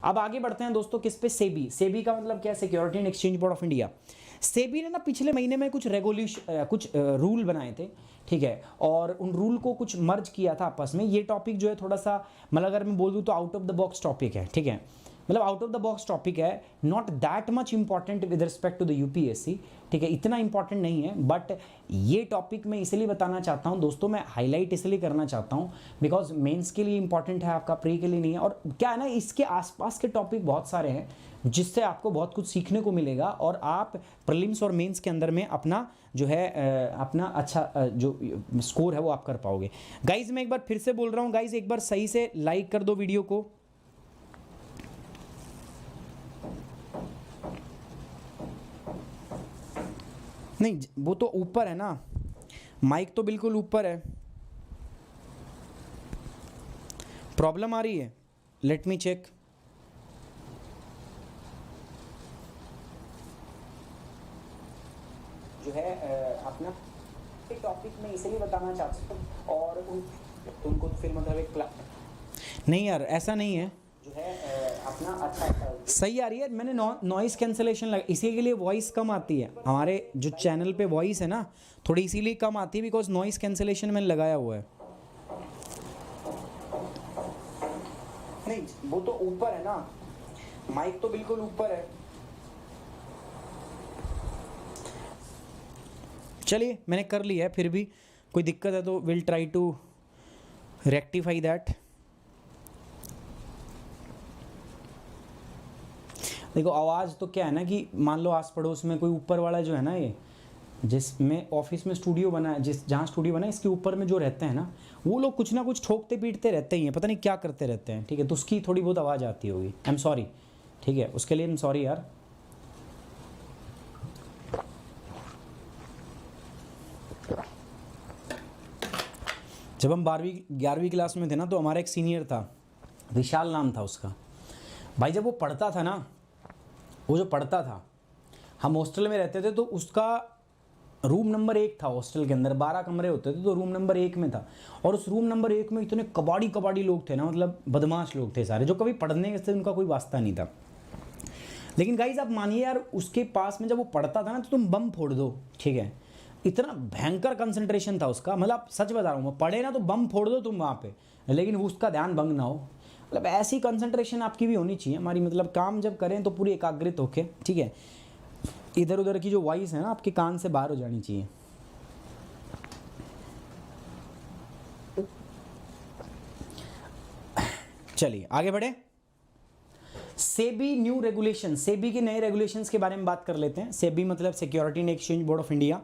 अब आगे बढ़ते हैं दोस्तों किस पे, सेबी। सेबी का मतलब क्या है, security and exchange board of India. SEBI ने ना पिछले महीने में कुछ कुछ रूल बनाए थे, ठीक है, और उन रूल को कुछ मर्ज किया था आपस में। ये टॉपिक जो है थोड़ा सा, मतलब अगर मैं बोल दूं तो out of the box topic है, ठीक है, मतलब out of the box topic है, not that much important with respect to the UPSC, ठीक है, इतना इंपॉर्टेंट नहीं है, बट ये टॉपिक मैं इसलिए बताना चाहता हूं दोस्तों, मैं हाईलाइट इसलिए करना चाहता हूं बिकॉज मेंस के लिए इंपॉर्टेंट है, आपका प्री के लिए नहीं है। और क्या है ना, इसके आसपास के टॉपिक बहुत सारे हैं जिससे आपको बहुत कुछ सीखने को मिलेगा और आप प्रीलिम्स और मेंस के अंदर में अपना जो है अपना अच्छा जो स्कोर है वो आप कर पाओगे। गाइज मैं एक बार फिर से बोल रहा हूँ, गाइज एक बार सही से लाइक कर दो वीडियो को। नहीं वो तो ऊपर है ना, माइक तो बिल्कुल ऊपर है, प्रॉब्लम आ रही है, लेट मी चेक। जो है अपना टॉपिक में इसलिए बताना चाहता हूँ और उनको फिर मतलब एक नहीं यार ऐसा नहीं है, जो है अपना अच्छा सही आ रही है। मैंने नॉइस कैंसलेशन लगा, इसी के लिए वॉइस कम आती है हमारे जो चैनल पे, वॉइस है ना थोड़ी इसीलिए कम आती है बिकॉज नॉइस कैंसलेशन मैंने लगाया हुआ है। नहीं वो तो ऊपर है ना, माइक तो बिल्कुल ऊपर है। चलिए मैंने कर लिया है, फिर भी कोई दिक्कत है तो will try to rectify that. देखो आवाज़ तो क्या है ना कि मान लो आस पड़ोस में कोई ऊपर वाला जो है ना, ये जिसमें ऑफिस में स्टूडियो बना है, जहाँ स्टूडियो बना है इसके ऊपर में जो रहते हैं ना, वो लोग कुछ ना कुछ ठोकते पीटते रहते ही हैं, पता नहीं क्या करते रहते हैं, ठीक है, तो उसकी थोड़ी बहुत आवाज़ आती होगी। आई एम सॉरी, ठीक है, उसके लिए आई एम सॉरी यार। जब हम 12वीं क्लास में थे ना, तो हमारा एक सीनियर था, विशाल नाम था उसका। भाई जब वो पढ़ता था ना, वो जो पढ़ता था, हम हॉस्टल में रहते थे, तो उसका रूम नंबर 1 था हॉस्टल के अंदर, 12 कमरे होते थे, तो रूम नंबर 1 में था। और उस रूम नंबर 1 में इतने कबाड़ी लोग थे ना, मतलब बदमाश लोग थे सारे, जो कभी पढ़ने से उनका कोई वास्ता नहीं था। लेकिन गाइज आप मानिए यार, उसके पास में जब वो पढ़ता था ना, तो तुम बम फोड़ दो, ठीक है, इतना भयंकर कंसंट्रेशन था उसका, मतलब सच बता रहा हूँ मैं, पढ़े ना तो बम फोड़ दो तुम वहाँ पे, लेकिन उसका ध्यान भंग ना हो। मतलब ऐसी कंसंट्रेशन आपकी भी होनी चाहिए हमारी, मतलब काम जब करें तो पूरी एकाग्रित होके, ठीक है, इधर उधर की जो वॉइस है ना आपके कान से बाहर हो जानी चाहिए। चलिए आगे बढ़े। सेबी न्यू रेगुलेशन, सेबी के नए रेगुलेशंस के बारे में बात कर लेते हैं। सेबी मतलब security and exchange board of India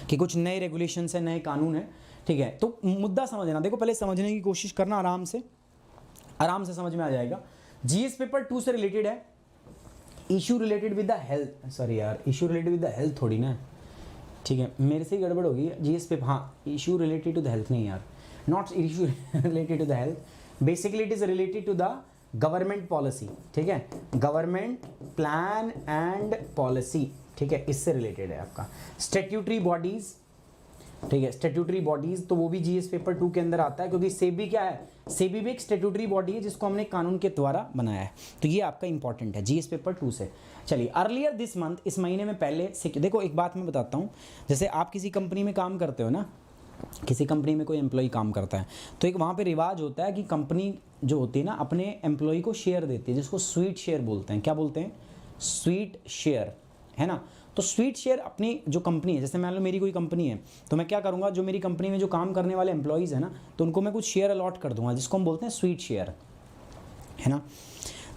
कि कुछ नए रेगुलेशंस है, नए कानून है, ठीक है। तो मुद्दा समझना, देखो पहले समझने की कोशिश करना, आराम से समझ में आ जाएगा। जीएस पेपर 2 से रिलेटेड है, issue related with the health, sorry यार issue related with the health थोड़ी ना, ठीक है, मेरे से ही गड़बड़ होगी। जीएस पेपर, हाँ issue related to the health नहीं यार, not issue related to the health, basically it is related to the government policy, ठीक है, गवर्नमेंट प्लान एंड पॉलिसी, ठीक है, इससे रिलेटेड है आपका। स्टैट्यूटरी बॉडीज, ठीक है, स्टैट्यूटरी बॉडीज, तो वो भी जीएस पेपर 2 के अंदर आता है, क्योंकि सेबी क्या है, सेबी भी एक स्टैट्यूटरी बॉडी है जिसको हमने कानून के द्वारा बनाया है, तो ये आपका इंपॉर्टेंट है जीएस पेपर 2 से। चलिए अर्लियर दिस मंथ, इस महीने में पहले से, देखो एक बात मैं बताता हूँ, जैसे आप किसी कंपनी में काम करते हो ना, किसी कंपनी में कोई एम्प्लॉय काम करता है, तो एक वहाँ पे रिवाज होता है कि कंपनी जो होती है ना अपने एम्प्लॉय को शेयर देती है, जिसको स्वीट शेयर बोलते हैं। क्या बोलते हैं? स्वीट शेयर, है ना। तो स्वीट शेयर अपनी जो कंपनी है, जैसे मान लो मेरी कोई कंपनी है, तो मैं क्या करूँगा, जो मेरी कंपनी में जो काम करने वाले एम्प्लॉयज़ हैं ना, तो उनको मैं कुछ शेयर अलॉट कर दूंगा, जिसको हम बोलते हैं स्वीट शेयर, है ना।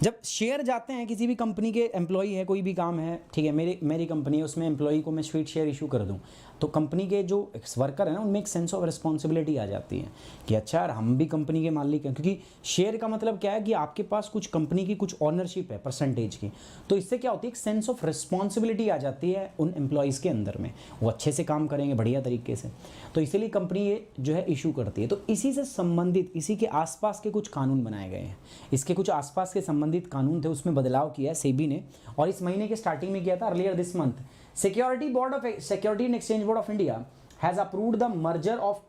जब शेयर जाते हैं किसी भी कंपनी के, एम्प्लॉई है, कोई भी काम है, ठीक है, मेरी कंपनी है, उसमें एम्प्लॉई को मैं स्वीट शेयर इशू कर दूं, तो कंपनी के जो वर्कर है ना, उनमें एक सेंस ऑफ रिस्पॉन्सिबिलिटी आ जाती है कि अच्छा यार हम भी कंपनी के मालिक हैं, क्योंकि शेयर का मतलब क्या है कि आपके पास कुछ कंपनी की कुछ ऑनरशिप है परसेंटेज की, तो इससे क्या होती है, एक सेंस ऑफ रिस्पॉन्सिबिलिटी आ जाती है उन एम्प्लॉयज़ के अंदर में, वो अच्छे से काम करेंगे बढ़िया तरीके से, तो इसीलिए कंपनी ये जो है इशू करती है। तो इसी से संबंधित, इसी के आसपास के कुछ कानून बनाए गए हैं, इसके कुछ आसपास के संबंधित कानून थे, उसमें बदलाव किया है सेबी ने, और इस महीने के स्टार्टिंग में किया था, earlier this month. Security and exchange board of India has approved the merger of,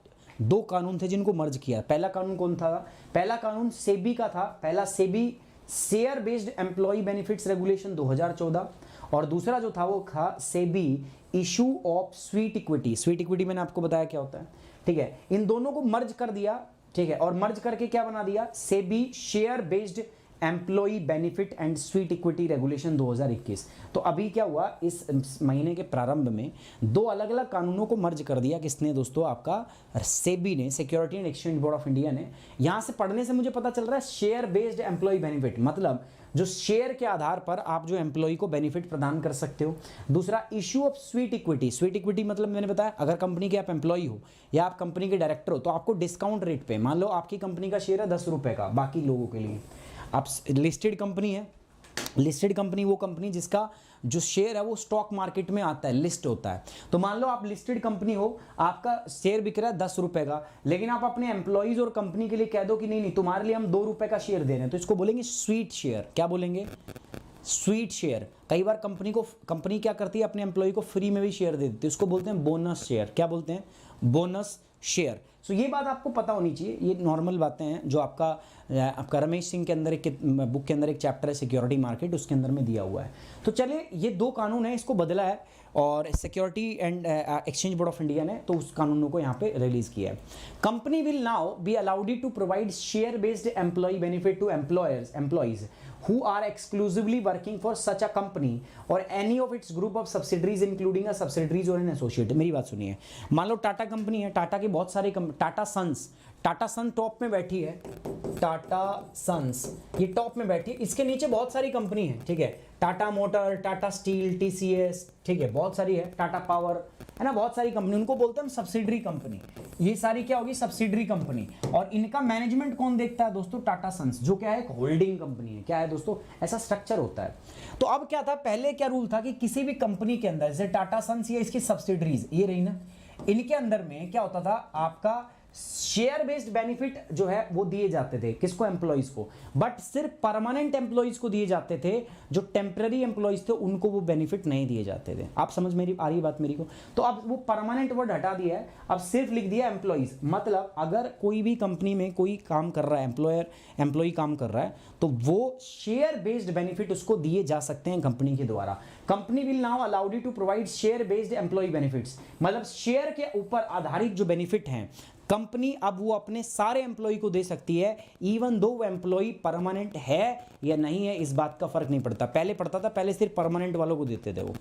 2 कानून थे जिनको मर्ज किया। पहला कानून कौन था? पहला कानून सेबी का था, पहला SEBI share based employ benefits regulation 2014, और दूसरा जो था वो था SEBI issue of sweet equity. Sweet equity मैंने आपको बताया क्या होता है, ठीक है। इन दोनों को मर्ज कर दिया, ठीक है, और मर्ज करके क्या बना दिया, SEBI share based employee benefit and sweet equity regulation 2021। तो अभी क्या हुआ, इस महीने के प्रारंभ में दो अलग अलग कानूनों को मर्ज कर दिया। किसने दोस्तों, आपका सेबी ने, security and exchange board of India ने। यहां से पढ़ने से मुझे पता चल रहा है शेयर बेस्ड एम्प्लॉय बेनिफिट, मतलब जो शेयर के आधार पर आप जो एम्प्लॉय को बेनिफिट प्रदान कर सकते हो। दूसरा issue of sweet equity. Sweet equity मतलब मैंने बताया, अगर कंपनी के आप एम्प्लॉय हो या आप कंपनी के डायरेक्टर हो तो आपको डिस्काउंट रेट पे, मान लो आपकी कंपनी का शेयर है 10 रुपए का, बाकी लोगों के लिए आप लिस्टेड कंपनी है, लिस्टेड कंपनी वो कंपनी जिसका जो शेयर है वो स्टॉक मार्केट में आता है, लिस्ट होता है। तो मान लो आप लिस्टेड कंपनी हो, आपका शेयर बिक रहा है 10 रुपए का, लेकिन आप अपने एम्प्लॉइज और कंपनी के लिए कह दो कि नहीं नहीं तुम्हारे लिए हम 2 रुपए का शेयर दे रहे हैं, तो इसको बोलेंगे स्वीट शेयर। क्या बोलेंगे, स्वीट शेयर। कई बार कंपनी क्या करती है, अपने एम्प्लॉय को फ्री में भी शेयर दे देती है, उसको बोलते हैं बोनस शेयर। क्या बोलते हैं, बोनस शेयर। सो ये बात आपको पता होनी चाहिए, ये नॉर्मल बातें हैं जो आपका रमेश सिंह के अंदर एक बुक के अंदर एक चैप्टर है सिक्योरिटी मार्केट, उसके अंदर में दिया हुआ है। तो चलिए ये दो कानून है, इसको बदला है और security and exchange board of India ने तो उस कानूनों को यहाँ पे रिलीज किया है। Company will now be allowed to provide share based employ benefit to employees who are exclusively working for such a company or any of its group of subsidiaries including a subsidiaries or an associate। मेरी बात सुनिए, मान लो Tata company है, टाटा के बहुत सारे टाटा सन top में बैठी है, टाटा सन्स ये टॉप में बैठी है, इसके नीचे बहुत सारी कंपनी है, ठीक है, Tata motor, Tata steel, TCS, ठीक है, बहुत सारी है, टाटा पावर है ना, बहुत सारी कंपनी, उनको बोलते हैं हम सब्सिडरी कंपनी। ये सारी क्या होगी, सब्सिडरी कंपनी। और इनका मैनेजमेंट कौन देखता है दोस्तों, टाटा सन्स, जो क्या है एक होल्डिंग कंपनी है। क्या है दोस्तों, ऐसा स्ट्रक्चर होता है। तो अब क्या था, पहले क्या रूल था कि किसी भी कंपनी के अंदर, जैसे टाटा सन्स या इसकी सब्सिडरीज ये रही ना, इनके अंदर में क्या होता था, आपका शेयर बेस्ड बेनिफिट जो है वो दिए जाते थे, किसको, एम्प्लॉइज को, बट सिर्फ परमानेंट एम्प्लॉइज को दिए जाते थे। जो टेम्पररी एम्प्लॉइज थे उनको वो बेनिफिट नहीं दिए जाते थे। आप समझ मेरी आ रही बात मेरी को। तो अब वो परमानेंट वर्ड हटा दिया है, अब सिर्फ लिख दिया एम्प्लॉइज। मतलब अगर कोई भी कंपनी में कोई काम कर रहा है, एम्प्लॉय काम कर रहा है, तो वो शेयर बेस्ड बेनिफिट उसको दिए जा सकते हैं कंपनी के द्वारा। Company will now allowed to provide share based employ benefits, मतलब शेयर के ऊपर आधारित जो बेनिफिट हैं कंपनी अब वो अपने सारे एम्प्लॉय को दे सकती है, इवन दो वो एम्प्लॉय परमानेंट है या नहीं है, इस बात का फर्क नहीं पड़ता। पहले पड़ता था, पहले सिर्फ परमानेंट वालों को देते थे वो।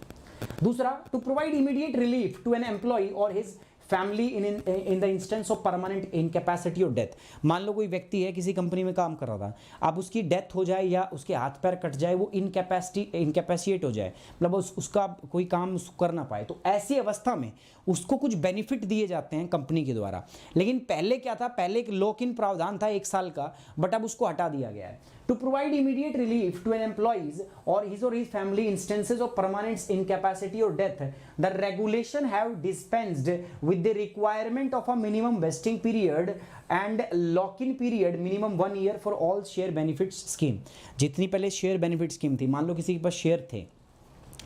दूसरा, to provide immediate relief to an employee और his family in the instance of permanent incapacity और डेथ। मान लो कोई व्यक्ति है, किसी कंपनी में काम कर रहा था, अब उसकी डेथ हो जाए या उसके हाथ पैर कट जाए, वो इनकैपेसिएट हो जाए, मतलब उसका कोई काम कर ना पाए, तो ऐसी अवस्था में उसको कुछ बेनिफिट दिए जाते हैं कंपनी के द्वारा। लेकिन पहले क्या था, पहले एक लॉक इन प्रावधान था 1 साल का, बट अब उसको हटा दिया गया है। To provide immediate relief to an employees or his family instances of permanent incapacity or death, the regulation have dispensed with the requirement of a minimum vesting period and lock-in period minimum 1 year for all share benefits scheme। जितनी पहले share benefit scheme थी, मान लो किसी के पास share थे,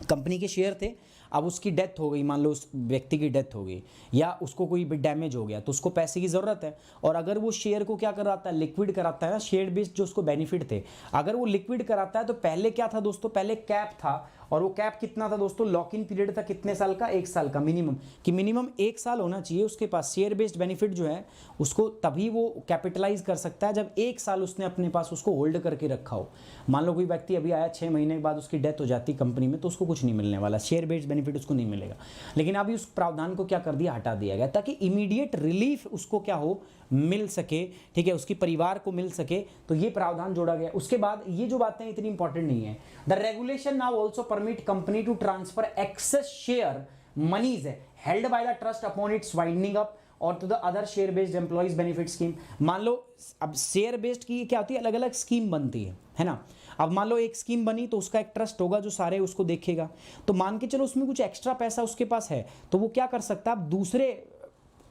company के share थे, अब उसकी डेथ हो गई, मान लो उस व्यक्ति की डेथ हो गई या उसको कोई भी डैमेज हो गया, तो उसको पैसे की ज़रूरत है, और अगर वो शेयर को क्या कराता है, लिक्विड कराता है ना, शेयर बेस्ड जो उसको बेनिफिट थे, अगर वो लिक्विड कराता है, तो पहले क्या था दोस्तों, पहले कैप था, और वो कैप कितना था दोस्तों, लॉक इन पीरियड था कितने साल का, 1 साल का मिनिमम, कि मिनिमम 1 साल होना चाहिए उसके पास शेयर बेस्ड बेनिफिट जो है उसको, तभी वो कैपिटलाइज कर सकता है जब 1 साल उसने अपने पास उसको होल्ड करके रखा हो। मान लो कोई व्यक्ति अभी आया, 6 महीने के बाद उसकी डेथ हो जाती कंपनी में, तो उसको कुछ नहीं मिलने वाला, शेयर बेस्ड बेनिफिट उसको नहीं मिलेगा। लेकिन अभी उस प्रावधान को क्या कर दिया, हटा दिया गया, ताकि इमीडिएट रिलीफ उसको क्या हो, मिल सके, ठीक है, उसकी परिवार को मिल सके, तो ये प्रावधान जोड़ा गया। उसके बाद ये जो बातें इतनी इंपॉर्टेंट नहीं है, the regulation now also permit company to transfer excess share monies held by the trust upon its winding up और to the other share based employees benefit scheme. मान लो अब शेयर बेस्ड की क्या होती है, अलग अलग स्कीम बनती है ना। अब मान लो एक स्कीम बनी तो उसका एक ट्रस्ट होगा जो सारे उसको देखेगा, तो मान के चलो उसमें कुछ एक्स्ट्रा पैसा उसके पास है, तो वो क्या कर सकता है, अब दूसरे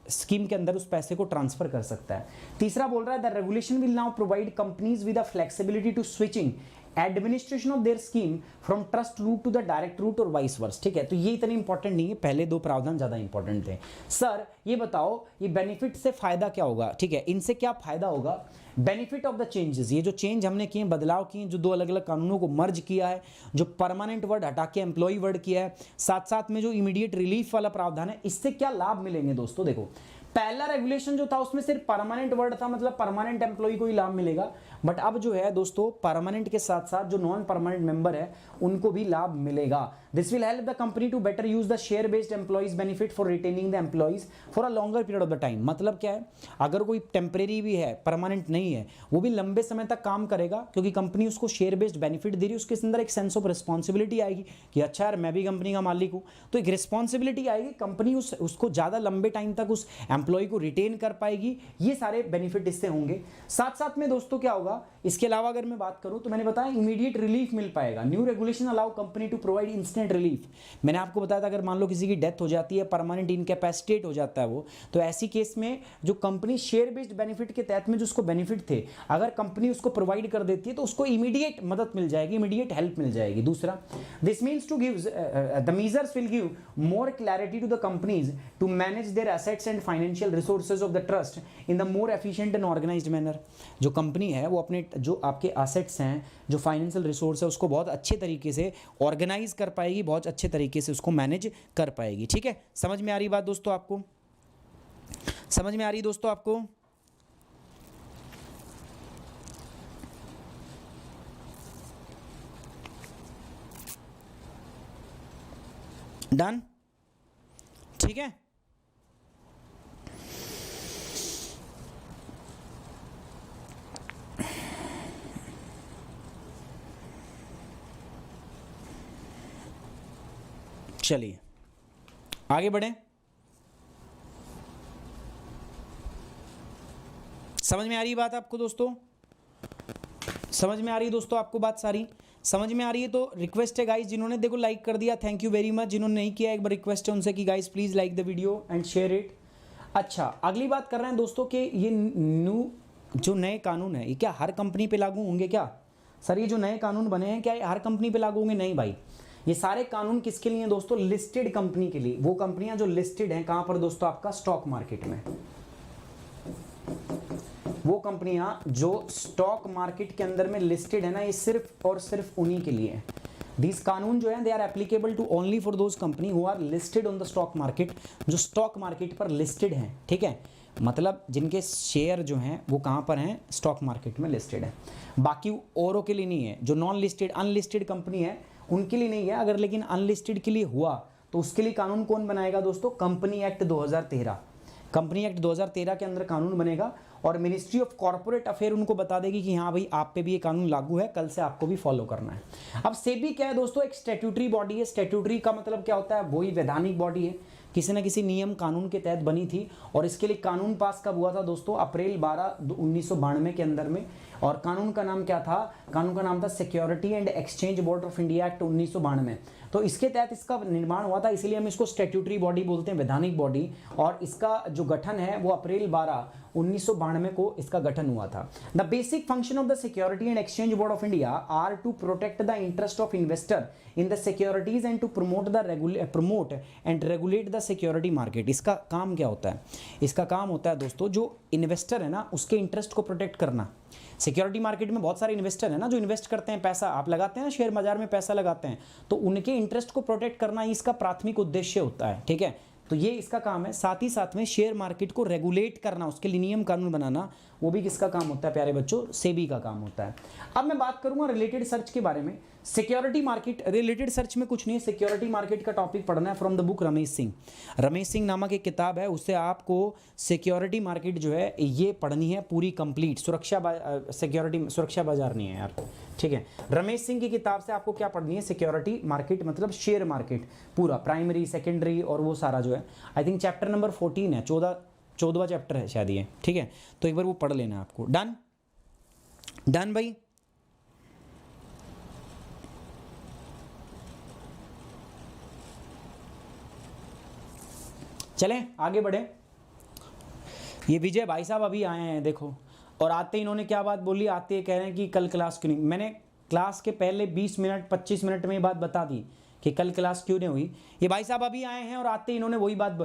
स्कीम के अंदर उस पैसे को ट्रांसफर कर सकता है। तीसरा बोल रहा है, the regulation will now provide companies with a flexibility to switching administration of their scheme from trust route to the direct route और वाइस वर्स, ठीक है। तो ये इतने इंपॉर्टेंट नहीं है, पहले दो प्रावधान ज्यादा इंपॉर्टेंट थे। सर ये बताओ ये बेनिफिट से फायदा क्या होगा, ठीक है, इनसे क्या फायदा होगा। बेनिफिट ऑफ द चेंजेस, ये जो चेंज हमने किए, बदलाव किए, जो दो अलग अलग कानूनों को मर्ज किया है, जो परमानेंट वर्ड हटा के एम्प्लॉय वर्ड किया है, साथ साथ में जो इमीडिएट रिलीफ वाला प्रावधान है, इससे क्या लाभ मिलेंगे दोस्तों। देखो पहला रेगुलेशन जो था उसमें सिर्फ परमानेंट वर्ड था, मतलब परमानेंट एम्प्लॉय को ही लाभ मिलेगा, बट अब जो है दोस्तों परमानेंट के साथ साथ जो नॉन परमानेंट मेंबर है उनको भी लाभ मिलेगा। This will help the company to better use the share based employees benefit for retaining the employees for a longer period of the time. मतलब क्या है, अगर कोई टेम्परेरी भी है, परमानेंट नहीं है, वो भी लंबे समय तक काम करेगा क्योंकि कंपनी उसको शेयर बेस्ड बेनिफिट दे रही है, उसके अंदर एक सेंस ऑफ रिस्पॉन्सिबिलिटी आएगी कि अच्छा यार मैं भी कंपनी का मालिक हूँ, तो एक रिस्पॉन्सिबिलिटी आएगी, कंपनी उसको ज़्यादा लंबे टाइम तक उस एम्प्लॉय को रिटेन कर पाएगी। ये सारे बेनिफिट इससे होंगे। साथ साथ में दोस्तों क्या होगा, इसके अलावा अगर मैं बात करूं तो मैंने बताया इमीडिएट रिलीफ मिल पाएगा। New regulation allow company to provide instant relief. मैंने आपको बताया था अगर मान लो किसी की डेथ हो जाती है, परमानेंट इनकैपेसिटेट हो जाता है वो, तो ऐसी केस में जो कंपनी शेयर बेस्ड बेनिफिट के तहत में जो उसको बेनिफिट थे, अगर कंपनी उसको प्रोवाइड कर देती है तो उसको इमीडिएट मदद मिल जाएगी, इमीडिएट हेल्प मिल जाएगी। दूसरा, this means to give the measures will give more clarity to the companies to manage their assets and financial resources of the trust in the more efficient and organized manner. जो company है वो अपने जो आपके assets हैं, जो financial resource है, उसको बहुत अच्छे तरीके से ऑर्गेनाइज कर पाएगी, बहुत अच्छे तरीके से उसको मैनेज कर पाएगी। ठीक है, समझ में आ रही बात दोस्तों आपको, समझ में आ रही दोस्तों आपको। डन, ठीक है। चलिए आगे बढ़े। समझ में आ रही बात आपको दोस्तों, समझ में आ रही है दोस्तों आपको बात सारी समझ में आ रही है। तो रिक्वेस्ट है गाइस, जिन्होंने देखो लाइक कर दिया थैंक यू वेरी मच, जिन्होंने नहीं किया एक बार रिक्वेस्ट है उनसे कि guys please like the video and share it. अच्छा, अगली बात कर रहे हैं दोस्तों कि ये न्यू जो नए कानून है ये क्या हर कंपनी पे लागू होंगे क्या। सर ये जो नए कानून बने हैं क्या ये हर कंपनी पे लागू होंगे? नहीं भाई, ये सारे कानून किसके लिए हैं दोस्तों? लिस्टेड कंपनी के लिए। वो कंपनियां जो लिस्टेड हैं कहां पर दोस्तों? आपका स्टॉक मार्केट में। वो कंपनियां जो स्टॉक मार्केट के अंदर में लिस्टेड है ना, ये सिर्फ और सिर्फ उन्हीं के लिए है। दिस कानून जो है they are applicable to only for those company who are listed on the stock market, जो स्टॉक मार्केट पर लिस्टेड हैं। ठीक है, मतलब जिनके शेयर जो हैं वो कहां पर हैं? स्टॉक मार्केट में लिस्टेड है। बाकी औरों के लिए नहीं है। जो नॉन लिस्टेड अनलिस्टेड कंपनी है उनके लिए नहीं है। अगर लेकिन अनलिस्टेड के लिए हुआ तो उसके लिए कानून कौन बनाएगा दोस्तों? Company act 2013। कंपनी एक्ट 2013 के अंदर कानून बनेगा और मिनिस्ट्री ऑफ कॉर्पोरेट अफेयर उनको बता देगी कि हाँ भाई आप पे भी ये कानून लागू है, कल से आपको भी फॉलो करना है। अब सेबी क्या है दोस्तों? एक स्टैट्यूटरी बॉडी है। स्टैट्यूटरी का मतलब क्या होता है? वही वैधानिक बॉडी है, किसी न किसी नियम कानून के तहत बनी थी। और इसके लिए कानून पास कब हुआ था दोस्तों? अप्रैल 12 1992 के अंदर में। और कानून का नाम क्या था? कानून का नाम था security and exchange board of India act 1992। तो इसके तहत इसका निर्माण हुआ था, इसलिए हम इसको स्टैट्यूटरी बॉडी बोलते हैं, वैधानिक बॉडी। और इसका जो गठन है वो अप्रैल 12 1992 को इसका गठन हुआ था। The basic function of the security and exchange board of India are to protect the interest of investor in the securities and to promote and regulate the security market. इसका काम क्या होता है? इसका काम होता है दोस्तों जो इन्वेस्टर है ना उसके इंटरेस्ट को प्रोटेक्ट करना। सिक्योरिटी मार्केट में बहुत सारे इन्वेस्टर है ना जो इन्वेस्ट करते हैं, पैसा आप लगाते हैं ना, शेयर बाजार में पैसा लगाते हैं, तो उनके इंटरेस्ट को प्रोटेक्ट करना ही इसका प्राथमिक उद्देश्य होता है। ठीक है, तो ये इसका काम है। साथ ही साथ में शेयर मार्केट को रेगुलेट करना, उसके लिए नियम कानून बनाना, वो भी किसका काम होता है प्यारे बच्चों? सेबी का काम होता है। अब मैं बात करूंगा रिलेटेड सर्च के बारे में। सिक्योरिटी मार्केट रिलेटेड सर्च में कुछ नहीं है, सिक्योरिटी मार्केट का टॉपिक पढ़ना है from the book Ramesh Singh. Ramesh Singh नामक एक किताब है, उससे आपको सिक्योरिटी मार्केट जो है ये पढ़नी है पूरी कंप्लीट। सिक्योरिटी सुरक्षा बाजार नहीं है यार, ठीक है। रमेश सिंह की किताब से आपको क्या पढ़नी है? सिक्योरिटी मार्केट मतलब शेयर मार्केट पूरा, प्राइमरी सेकेंडरी और वो सारा जो है। आई थिंक चैप्टर नंबर 14 है, 14वां चैप्टर है शायद ये, ठीक है। तो एक बार वो पढ़ लेना आपको। डन डन भाई। चलें आगे बढ़े। ये विजय भाई साहब अभी आए हैं देखो, और आते ही इन्होंने क्या बात बोली, आते ही कह रहे हैं कि कल क्लास क्यों नहीं। मैंने क्लास के पहले 20 मिनट 25 मिनट में ये बात बता दी कि कल क्लास क्यों नहीं हुई। ये भाई साहब अभी आए हैं और आते ही इन्होंने वही बात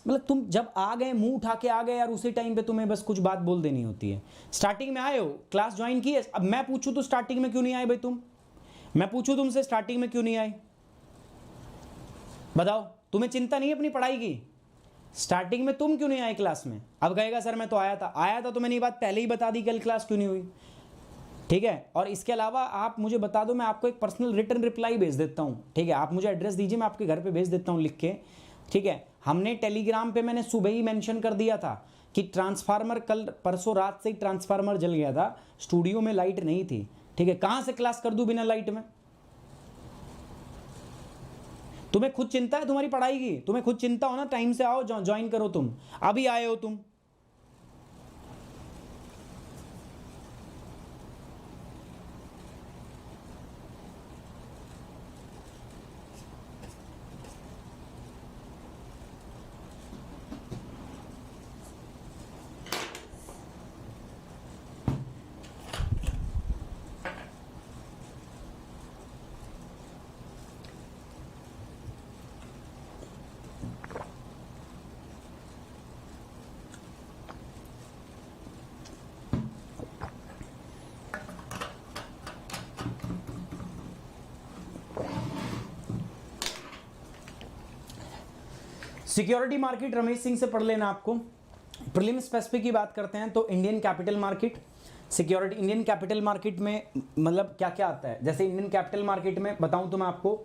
मतलब तुम जब आ गए मुंह उठा के आ गए यार, उसी टाइम पे तुम्हें बस कुछ बात बोल देनी होती है। स्टार्टिंग में आए हो, क्लास ज्वाइन की है, अब मैं पूछूं तो स्टार्टिंग में क्यों नहीं आए भाई तुम? मैं पूछूं तुमसे स्टार्टिंग में क्यों नहीं आए? बताओ, तुम्हें चिंता नहीं है अपनी पढ़ाई की? स्टार्टिंग में तुम क्यों नहीं आए क्लास में? अब कहेगा सर मैं तो आया था तो मैंने ये बात पहले ही बता दी कल क्लास क्यों नहीं हुई। ठीक है, और इसके अलावा आप मुझे बता दो, मैं आपको एक पर्सनल रिटर्न रिप्लाई भेज देता हूँ। ठीक है, आप मुझे एड्रेस दीजिए, मैं आपके घर पे भेज देता हूँ लिख के। ठीक है, हमने टेलीग्राम पे मैंने सुबह ही मेंशन कर दिया था कि ट्रांसफार्मर कल परसों रात से ही ट्रांसफार्मर जल गया था, स्टूडियो में लाइट नहीं थी। ठीक है, कहाँ से क्लास कर दूँ बिना लाइट में? तुम्हें खुद चिंता है तुम्हारी पढ़ाई की? तुम्हें खुद चिंता हो ना, टाइम से आओ, ज्वाइन करो। तुम अभी आए हो तुम। सिक्योरिटी मार्केट रमेश सिंह से पढ़ लेना आपको। प्रीलिम स्पेसिफिक की बात करते हैं तो Indian capital market, security Indian capital market में मतलब क्या क्या आता है। जैसे इंडियन कैपिटल मार्केट में बताऊं तो मैं आपको,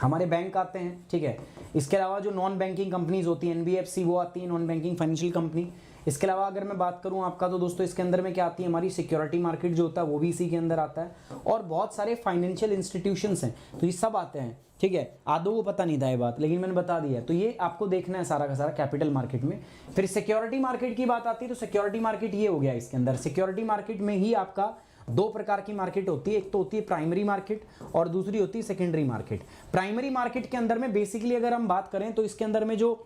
हमारे बैंक आते हैं। ठीक है, इसके अलावा जो नॉन बैंकिंग कंपनीज होती हैं, एनबीएफसी वो आती है, नॉन बैंकिंग फाइनेंशियल कंपनी। इसके अलावा अगर मैं बात करूं आपका तो दोस्तों इसके अंदर में क्या आती है, हमारी सिक्योरिटी मार्केट जो होता है वो भी इसी के अंदर आता है, और बहुत सारे फाइनेंशियल इंस्टीट्यूशंस हैं तो ये सब आते हैं। ठीक है, आदों को पता नहीं था ये बात, लेकिन मैंने बता दिया है, तो ये आपको देखना है सारा का सारा कैपिटल मार्केट में। फिर सिक्योरिटी मार्केट की बात आती है तो सिक्योरिटी मार्केट ये हो गया इसके अंदर। सिक्योरिटी मार्केट में ही आपका दो प्रकार की मार्केट होती है, एक तो होती है प्राइमरी मार्केट और दूसरी होती है सेकेंडरी मार्केट। प्राइमरी मार्केट के अंदर में बेसिकली अगर हम बात करें तो इसके अंदर में जो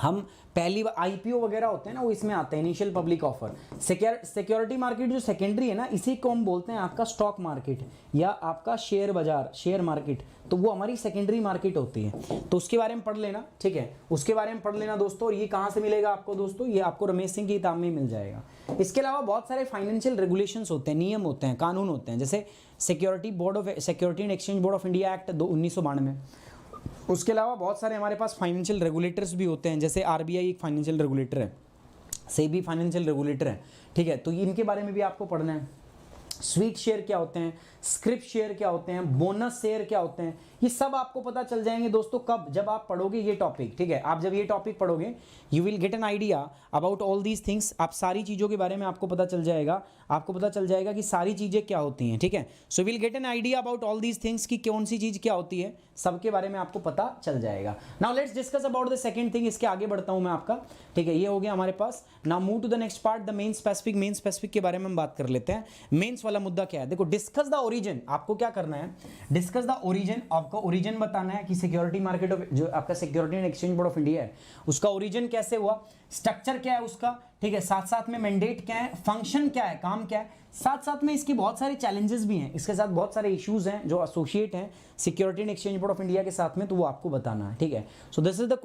हम पहली आईपीओ वगैरह होते हैं ना वो इसमें आते हैं, initial public offer. Security market जो सेकेंडरी है ना, इसी को हम बोलते हैं आपका स्टॉक मार्केट या आपका शेयर बाजार, शेयर मार्केट, तो वो हमारी सेकेंडरी मार्केट होती है। तो उसके बारे में पढ़ लेना। ठीक है, उसके बारे में पढ़ लेना दोस्तों। और ये कहाँ से मिलेगा आपको दोस्तों? ये आपको रमेश सिंह की किताब में मिल जाएगा। इसके अलावा बहुत सारे फाइनेंशियल रेगुलेशंस होते हैं, नियम होते हैं, कानून होते हैं, जैसे security and exchange board of India act 1992। उसके अलावा बहुत सारे हमारे पास फाइनेंशियल रेगुलेटर्स भी होते हैं, जैसे आरबीआई एक फाइनेंशियल रेगुलेटर है, सेबी फाइनेंशियल रेगुलेटर है। ठीक है, तो इनके बारे में भी आपको पढ़ना है। स्वीट शेयर क्या होते हैं, स्क्रिप्ट शेयर क्या होते हैं, बोनस शेयर क्या होते हैं, ये सब आपको पता चल जाएंगे दोस्तों। कब? जब आप पढ़ोगे ये टॉपिक। ठीक है, आप जब ये टॉपिक पढ़ोगे you will get an idea about all these things. आप सारी चीज़ों के बारे में आपको पता चल जाएगा, आपको पता चल जाएगा कि सारी चीज़ें क्या होती हैं। ठीक है, so will get an idea about all these things कि कौन सी चीज़ क्या होती है, सबके बारे में आपको पता चल जाएगा। Now let's discuss about the second thing. इसके आगे बढ़ता हूं मैं आपका। ठीक है, ये हो गया हमारे पास। Now move to the next part, the main specific. Main specific के बारे में हम बात कर लेते हैं। मेंस वाला मुद्दा क्या है? देखो, डिस्कस द ओरिजिन। आपको क्या करना है? Discuss the origin. आपको ओरिजिन बताना है कि सिक्योरिटी मार्केट ऑफ जो आपका security and exchange board of India है उसका ओरिजिन कैसे हुआ, स्ट्रक्चर क्या है उसका। ठीक है, साथ साथ में मैंडेट क्या है, फंक्शन क्या है, काम क्या है, साथ साथ में इसकी बहुत सारे चैलेंजेस भी हैं, इसके साथ बहुत सारे इश्यूज हैं जो एसोसिएट हैं security and exchange board of India के साथ में, तो वो आपको बताना है। ठीक है, so this is the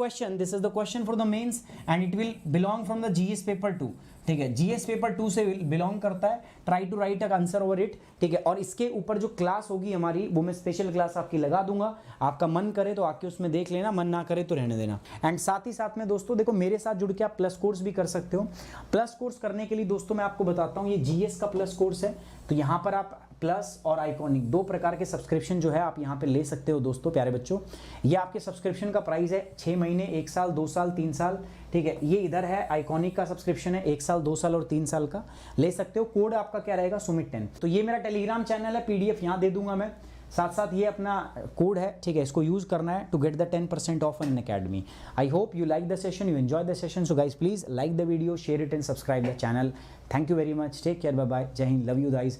question for the mains and it will belong from the GS paper 2। ठीक है, जीएस पेपर 2 से बिलोंग करता है। Try to write a answer over it. ठीक है, और इसके ऊपर जो क्लास होगी हमारी वो मैं स्पेशल क्लास आपकी लगा दूंगा। आपका मन करे तो आके उसमें देख लेना, मन ना करे तो रहने देना। एंड साथ ही साथ में दोस्तों देखो, मेरे साथ जुड़ के आप प्लस कोर्स भी कर सकते हो। प्लस कोर्स करने के लिए दोस्तों मैं आपको बताता हूँ, ये जीएस का प्लस कोर्स है, तो यहाँ पर आप प्लस और आइकॉनिक दो प्रकार के सब्सक्रिप्शन जो है आप यहाँ पे ले सकते हो दोस्तों, प्यारे बच्चों। ये आपके सब्सक्रिप्शन का प्राइस है 6 महीने, 1 साल, 2 साल, 3 साल। ठीक है, ये इधर है आइकॉनिक का सब्सक्रिप्शन है 1 साल, 2 साल और 3 साल का, ले सकते हो। कोड आपका क्या रहेगा? सुमित 10। तो ये मेरा टेलीग्राम चैनल है, पीडीएफ यहाँ दे दूंगा मैं, साथ साथ ये अपना कोड है। ठीक है, इसको यूज करना है to get the 10% off Unacademy. I hope you like the session, you enjoy the session. So guys please like the video, share it and subscribe the channel. Thank you very much, take care, bye bye, जय हिंद, love you guys.